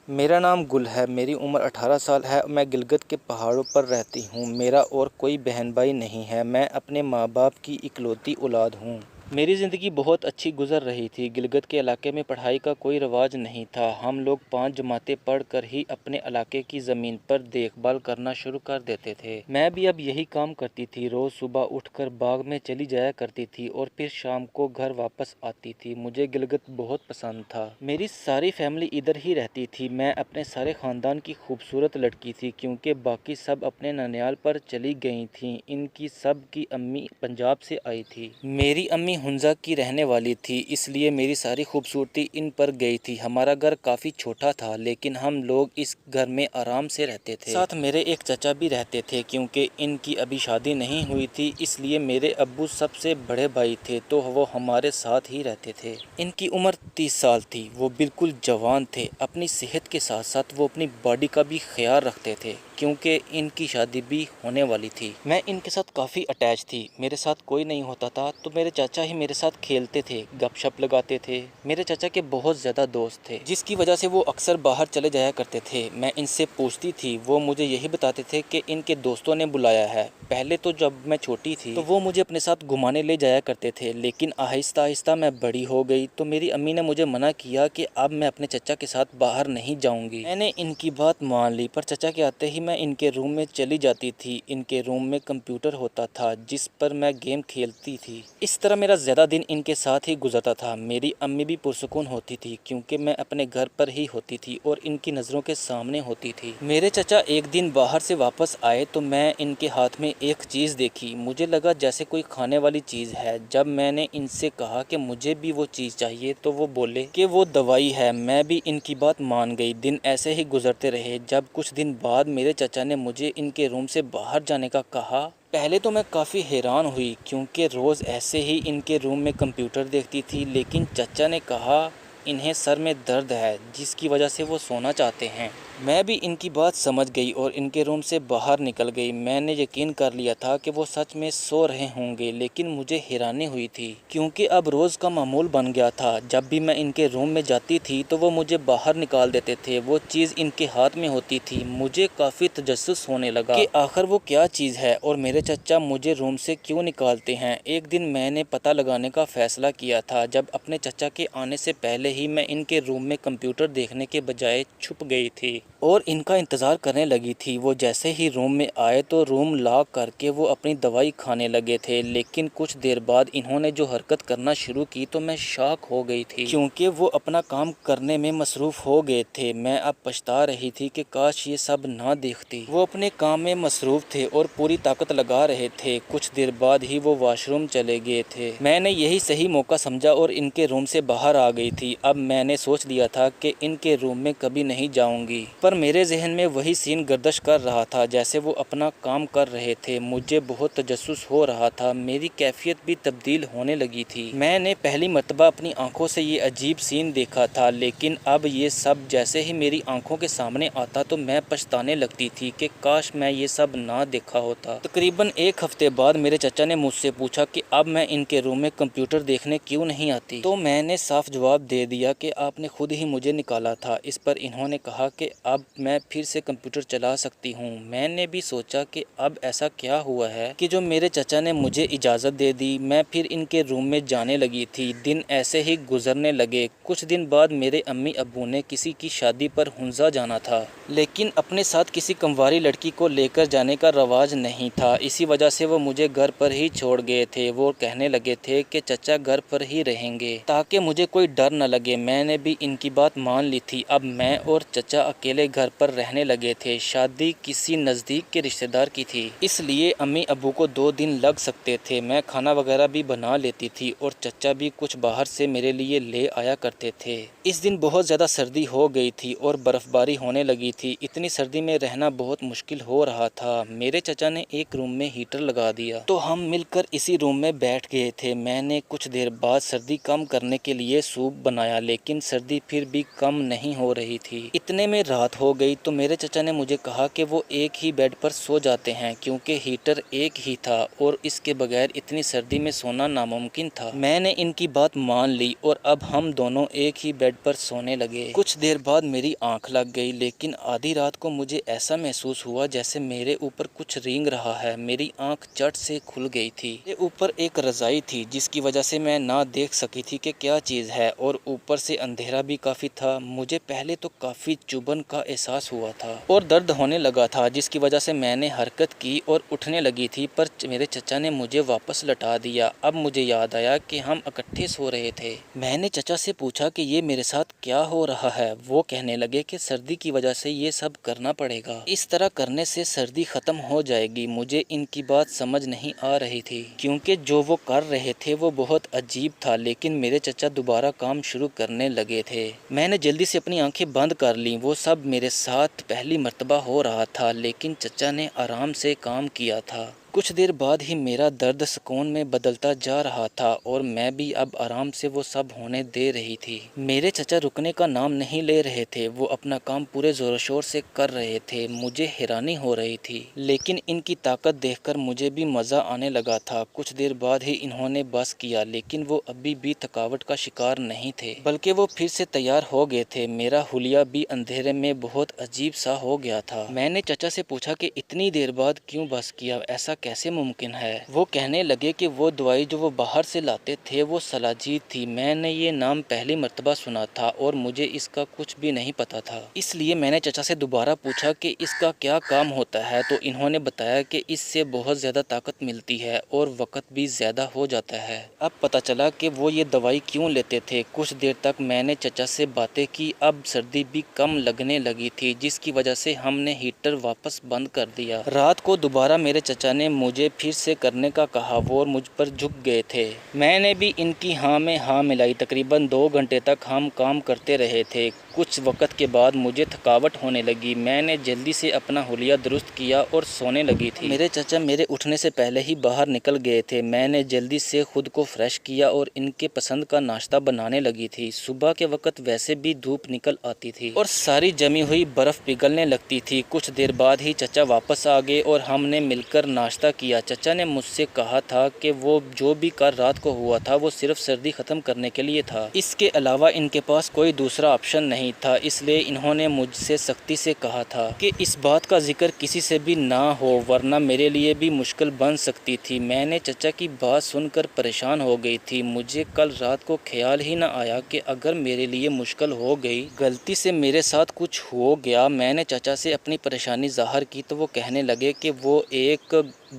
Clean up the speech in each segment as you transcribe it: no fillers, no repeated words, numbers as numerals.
میرا نام گل ہے، میری عمر 18 سال ہے، میں گلگت کے پہاڑوں پر رہتی ہوں۔ میرا اور کوئی بہن بھائی نہیں ہے، میں اپنے ماں باپ کی اکلوتی اولاد ہوں۔ میری زندگی بہت اچھی گزر رہی تھی۔ گلگت کے علاقے میں پڑھائی کا کوئی رواج نہیں تھا۔ ہم لوگ 5 جماعتیں پڑھ کر ہی اپنے علاقے کی زمین پر دیکھ بھال کرنا شروع کر دیتے تھے۔ میں بھی اب یہی کام کرتی تھی، روز صبح اٹھ کر باغ میں چلی جایا کرتی تھی اور پھر شام کو گھر واپس آتی تھی۔ مجھے گلگت بہت پسند تھا۔ میری ساری فیملی ادھر ہی رہتی تھی۔ میں اپنے سارے خاندان کی خوبصورت لڑکی تھی کیونکہ باقی سب اپنے ننیال پر چلی گئی تھیں۔ ان کی سب کی امی پنجاب سے آئی تھی۔ میری امی ہنزا کی رہنے والی تھی، اس لیے میری ساری خوبصورتی ان پر گئی تھی۔ ہمارا گھر کافی چھوٹا تھا لیکن ہم لوگ اس گھر میں آرام سے رہتے تھے۔ ساتھ میرے ایک چچا بھی رہتے تھے کیونکہ ان کی ابھی شادی نہیں ہوئی تھی، اس لیے میرے ابو سب سے بڑے بھائی تھے تو وہ ہمارے ساتھ ہی رہتے تھے۔ ان کی عمر 30 سال تھی، وہ بالکل جوان تھے۔ اپنی صحت کے ساتھ ساتھ وہ اپنی باڈی کا بھی خیال رکھتے تھے کیونکہ ان کی شادی بھی ہونے والی تھی۔ میں ان کے ساتھ کافی اٹیچ تھی۔ میرے ساتھ کوئی نہیں ہوتا تھا تو میرے چاچا ہی میرے ساتھ کھیلتے تھے، گپ شپ لگاتے تھے۔ میرے چاچا کے بہت زیادہ دوست تھے جس کی وجہ سے وہ اکثر باہر چلے جایا کرتے تھے۔ میں ان سے پوچھتی تھی، وہ مجھے یہی بتاتے تھے کہ ان کے دوستوں نے بلایا ہے۔ پہلے تو جب میں چھوٹی تھی تو وہ مجھے اپنے ساتھ گھمانے لے جایا کرتے تھے، لیکن آہستہ آہستہ میں بڑی ہو گئی تو میری امی نے مجھے منع کیا کہ اب میں اپنے چچا کے ساتھ باہر نہیں جاؤں گی۔ میں نے ان کی بات مان لی، پر چچا کے آتے ہی میں ان کے روم میں چلی جاتی تھی۔ ان کے روم میں کمپیوٹر ہوتا تھا جس پر میں گیم کھیلتی تھی۔ اس طرح میرا زیادہ دن ان کے ساتھ ہی گزرتا تھا۔ میری امی بھی پرسکون ہوتی تھی کیونکہ میں اپنے گھر پر ہی ہوتی تھی اور ان کی نظروں کے سامنے ہوتی تھی۔ میرے چچا ایک دن باہر سے واپس آئے تو میں ان کے ہاتھ میں ایک چیز دیکھی، مجھے لگا جیسے کوئی کھانے والی چیز ہے۔ جب میں نے ان سے کہا کہ مجھے بھی وہ چیز چاہیے تو وہ بولے کہ وہ دوائی ہے۔ میں بھی ان کی بات مان گئی۔ دن ایسے ہی گزرتے رہے۔ جب کچھ دن بعد میرے چچا نے مجھے ان کے روم سے باہر جانے کا کہا۔ پہلے تو میں کافی حیران ہوئی کیونکہ روز ایسے ہی ان کے روم میں کمپیوٹر دیکھتی تھی، لیکن چچا نے کہا انہیں سر میں درد ہے جس کی وجہ سے وہ سونا چاہتے ہیں۔ میں بھی ان کی بات سمجھ گئی اور ان کے روم سے باہر نکل گئی۔ میں نے یقین کر لیا تھا کہ وہ سچ میں سو رہے ہوں گے، لیکن مجھے حیرانی ہوئی تھی کیونکہ اب روز کا معمول بن گیا تھا۔ جب بھی میں ان کے روم میں جاتی تھی تو وہ مجھے باہر نکال دیتے تھے۔ وہ چیز ان کے ہاتھ میں ہوتی تھی۔ مجھے کافی تجسس ہونے لگا کہ آخر وہ کیا چیز ہے اور میرے چچا مجھے روم سے کیوں نکالتے ہیں۔ ایک دن میں نے پتہ لگانے کا فیصلہ کیا تھا۔ جب اپنے چچا کے آنے سے پہلے ہی میں ان کے روم میں کمپیوٹر دیکھنے کے بجائے چھپ گئی تھی اور ان کا انتظار کرنے لگی تھی۔ وہ جیسے ہی روم میں آئے تو روم لاک کر کے وہ اپنی دوائی کھانے لگے تھے، لیکن کچھ دیر بعد انہوں نے جو حرکت کرنا شروع کی تو میں شاک ہو گئی تھی کیونکہ وہ اپنا کام کرنے میں مصروف ہو گئے تھے۔ میں اب پچھتا رہی تھی کہ کاش یہ سب نہ دیکھتی۔ وہ اپنے کام میں مصروف تھے اور پوری طاقت لگا رہے تھے۔ کچھ دیر بعد ہی وہ واش روم چلے گئے تھے۔ میں نے یہی صحیح موقع سمجھا اور ان کے روم سے باہر آ گئی تھی۔ اب میں نے سوچ لیا تھا کہ ان کے روم میں کبھی نہیں جاؤں گی، پر میرے ذہن میں وہی سین گردش کر رہا تھا جیسے وہ اپنا کام کر رہے تھے۔ مجھے بہت تجسس ہو رہا تھا، میری کیفیت بھی تبدیل ہونے لگی تھی۔ میں نے پہلی مرتبہ اپنی آنکھوں سے یہ عجیب سین دیکھا تھا، لیکن اب یہ سب جیسے ہی میری آنکھوں کے سامنے آتا تو میں پچھتانے لگتی تھی کہ کاش میں یہ سب نہ دیکھا ہوتا۔ تقریباً ایک ہفتے بعد میرے چچا نے مجھ سے پوچھا کہ اب میں ان کے روم میں کمپیوٹر دیکھنے کیوں نہیں آتی، تو میں نے صاف جواب دے دیا کہ آپ نے خود ہی مجھے نکالا تھا۔ اس پر انہوں نے کہا کہ اب میں پھر سے کمپیوٹر چلا سکتی ہوں۔ میں نے بھی سوچا کہ اب ایسا کیا ہوا ہے کہ جو میرے چچا نے مجھے اجازت دے دی۔ میں پھر ان کے روم میں جانے لگی تھی۔ دن ایسے ہی گزرنے لگے۔ کچھ دن بعد میرے امی ابو نے کسی کی شادی پر ہنزا جانا تھا، لیکن اپنے ساتھ کسی کنواری لڑکی کو لے کر جانے کا رواج نہیں تھا، اسی وجہ سے وہ مجھے گھر پر ہی چھوڑ گئے تھے۔ وہ کہنے لگے تھے کہ چچا گھر پر ہی رہیں گے تاکہ مجھے کوئی ڈر نہ لگے۔ میں نے بھی ان کی بات مان لی تھی۔ اب میں اور چچا اکیلے گھر پر رہنے لگے تھے۔ شادی کسی نزدیک کے رشتہ دار کی تھی، اس لیے امی ابو کو 2 دن لگ سکتے تھے۔ میں کھانا وغیرہ بھی بنا لیتی تھی اور چچا بھی کچھ باہر سے میرے لیے لے آیا کرتے تھے۔ اس دن بہت زیادہ سردی ہو گئی تھی اور برف باری ہونے لگی تھی۔ اتنی سردی میں رہنا بہت مشکل ہو رہا تھا۔ میرے چچا نے ایک روم میں ہیٹر لگا دیا تو ہم مل کر اسی روم میں بیٹھ گئے تھے۔ میں نے کچھ دیر بعد سردی کم کرنے کے لیے سوپ بنایا، لیکن سردی پھر بھی کم نہیں ہو رہی تھی۔ اتنے میں رات رات ہو گئی تو میرے چچا نے مجھے کہا کہ وہ ایک ہی بیڈ پر سو جاتے ہیں کیونکہ ہیٹر ایک ہی تھا اور اس کے بغیر اتنی سردی میں سونا ناممکن تھا۔ میں نے ان کی بات مان لی اور اب ہم دونوں ایک ہی بیڈ پر سونے لگے۔ کچھ دیر بعد میری آنکھ لگ گئی، لیکن آدھی رات کو مجھے ایسا محسوس ہوا جیسے میرے اوپر کچھ رینگ رہا ہے۔ میری آنکھ چٹ سے کھل گئی تھی۔ میرے اوپر ایک رضائی تھی جس کی وجہ سے میں نہ دیکھ سکی تھی کہ کیا چیز ہے اور اوپر سے اندھیرا بھی کافی تھا۔ مجھے پہلے تو کافی چبھن کا احساس ہوا تھا اور درد ہونے لگا تھا، جس کی وجہ سے میں نے حرکت کی اور اٹھنے لگی تھی، پر میرے چچا نے مجھے واپس لٹا دیا۔ اب مجھے یاد آیا کہ ہم اکٹھے سو رہے تھے۔ میں نے چچا سے پوچھا کہ یہ میرے ساتھ کیا ہو رہا ہے۔ وہ کہنے لگے کہ سردی کی وجہ سے یہ سب کرنا پڑے گا، اس طرح کرنے سے سردی ختم ہو جائے گی۔ مجھے ان کی بات سمجھ نہیں آ رہی تھی کیونکہ جو وہ کر رہے تھے وہ بہت عجیب تھا، لیکن میرے چچا دوبارہ کام شروع کرنے لگے تھے۔ میں نے جلدی سے اپنی آنکھیں بند کر لیں۔ وہ سب میرے ساتھ پہلی مرتبہ ہو رہا تھا، لیکن چچا نے آرام سے کام کیا تھا۔ کچھ دیر بعد ہی میرا درد سکون میں بدلتا جا رہا تھا اور میں بھی اب آرام سے وہ سب ہونے دے رہی تھی۔ میرے چچا رکنے کا نام نہیں لے رہے تھے، وہ اپنا کام پورے زور و شور سے کر رہے تھے۔ مجھے حیرانی ہو رہی تھی، لیکن ان کی طاقت دیکھ کر مجھے بھی مزہ آنے لگا تھا۔ کچھ دیر بعد ہی انہوں نے بس کیا، لیکن وہ ابھی بھی تھکاوٹ کا شکار نہیں تھے، بلکہ وہ پھر سے تیار ہو گئے تھے۔ میرا حلیہ بھی اندھیرے میں بہت عجیب سا ہو گیا تھا۔ میں نے چچا سے پوچھا کہ اتنی دیر بعد کیوں بس کیا، ایسا کیسے ممکن ہے؟ وہ کہنے لگے کہ وہ دوائی جو وہ باہر سے لاتے تھے وہ سلاجید تھی۔ میں نے یہ نام پہلی مرتبہ سنا تھا اور مجھے اس کا کچھ بھی نہیں پتا تھا، اس لیے میں نے چچا سے دوبارہ پوچھا کہ اس کا کیا کام ہوتا ہے، تو انہوں نے بتایا کہ اس سے بہت زیادہ طاقت ملتی ہے اور وقت بھی زیادہ ہو جاتا ہے۔ اب پتا چلا کہ وہ یہ دوائی کیوں لیتے تھے۔ کچھ دیر تک میں نے چچا سے باتیں کی۔ اب سردی بھی کم لگنے لگی تھی، جس کی وجہ سے ہم نے ہیٹر واپس بند کر دیا۔ رات کو دوبارہ میرے چچا نے مجھے پھر سے کرنے کا کہا، وہ مجھ پر جھک گئے تھے۔ میں نے بھی ان کی ہاں میں ہاں ملائی۔ تقریباً 2 گھنٹے تک ہم کام کرتے رہے تھے۔ کچھ وقت کے بعد مجھے تھکاوٹ ہونے لگی۔ میں نے جلدی سے اپنا حلیہ درست کیا اور سونے لگی تھی۔ میرے چچا میرے اٹھنے سے پہلے ہی باہر نکل گئے تھے۔ میں نے جلدی سے خود کو فریش کیا اور ان کے پسند کا ناشتہ بنانے لگی تھی۔ صبح کے وقت ویسے بھی دھوپ نکل آتی تھی اور ساری جمی ہوئی برف پگھلنے لگتی تھی۔ کچھ دیر بعد ہی چچا واپس آ گئے اور ہم نے مل کر ناشتہ کیا۔ چچا نے مجھ سے کہا تھا کہ وہ جو بھی کل رات کو ہوا تھا وہ صرف سردی ختم کرنے کے لیے تھا، اس کے علاوہ ان کے پاس کوئی دوسرا آپشن نہیں تھا، اس لیے انہوں نے مجھ سے سختی سے کہا تھا کہ اس بات کا ذکر کسی سے بھی نہ ہو، ورنہ میرے لیے بھی مشکل بن سکتی تھی۔ میں نے چچا کی بات سن کر پریشان ہو گئی تھی۔ مجھے کل رات کو خیال ہی نہ آیا کہ اگر میرے لیے مشکل ہو گئی، غلطی سے میرے ساتھ کچھ ہو گیا۔ میں نے چچا سے اپنی پریشانی ظاہر کی تو وہ کہنے لگے کہ وہ ایک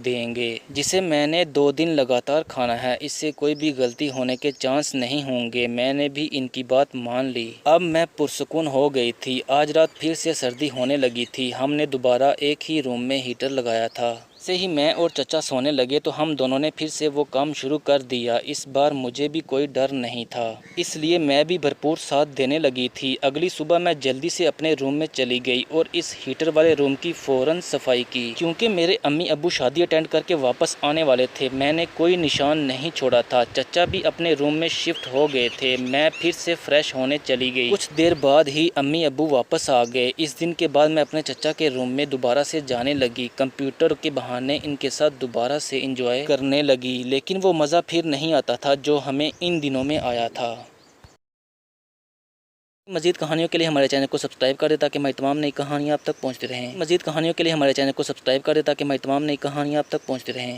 دیں گے جسے میں نے 2 دن لگاتار کھانا ہے، اس سے کوئی بھی غلطی ہونے کے چانس نہیں ہوں گے۔ میں نے بھی ان کی بات مان لی۔ اب میں پرسکون ہو گئی تھی۔ آج رات پھر سے سردی ہونے لگی تھی۔ ہم نے دوبارہ ایک ہی روم میں ہیٹر لگایا تھا۔ سے ہی میں اور چچا سونے لگے تو ہم دونوں نے پھر سے وہ کام شروع کر دیا۔ اس بار مجھے بھی کوئی ڈر نہیں تھا، اس لیے میں بھی بھرپور ساتھ دینے لگی تھی۔ اگلی صبح میں جلدی سے اپنے روم میں چلی گئی اور اس ہیٹر والے روم کی فوراً صفائی کی، کیونکہ میرے امی ابو شادی اٹینڈ کر کے واپس آنے والے تھے۔ میں نے کوئی نشان نہیں چھوڑا تھا۔ چچا بھی اپنے روم میں شفٹ ہو گئے تھے۔ میں پھر سے فریش ہونے چلی گئی۔ کچھ دیر بعد ہی امی ابو واپس آ گئے۔ اس دن کے بعد میں اپنے چچا کے روم میں دوبارہ سے جانے لگی۔ کمپیوٹر کے بہانے ان کے ساتھ دوبارہ سے انجوائے کرنے لگی، لیکن وہ مزہ پھر نہیں آتا تھا جو ہمیں ان دنوں میں آیا تھا۔ مزید کہانیوں کے لیے ہمارے چینل کو سبسکرائب کر دیں تاکہ ہماری تمام نئی کہانیاں آپ تک پہنچتی رہیں۔ مزید کہانیوں کے لیے ہمارے چینل کو سبسکرائب کر دیں تاکہ ہماری تمام نئی کہانیاں آپ تک پہنچتی رہیں۔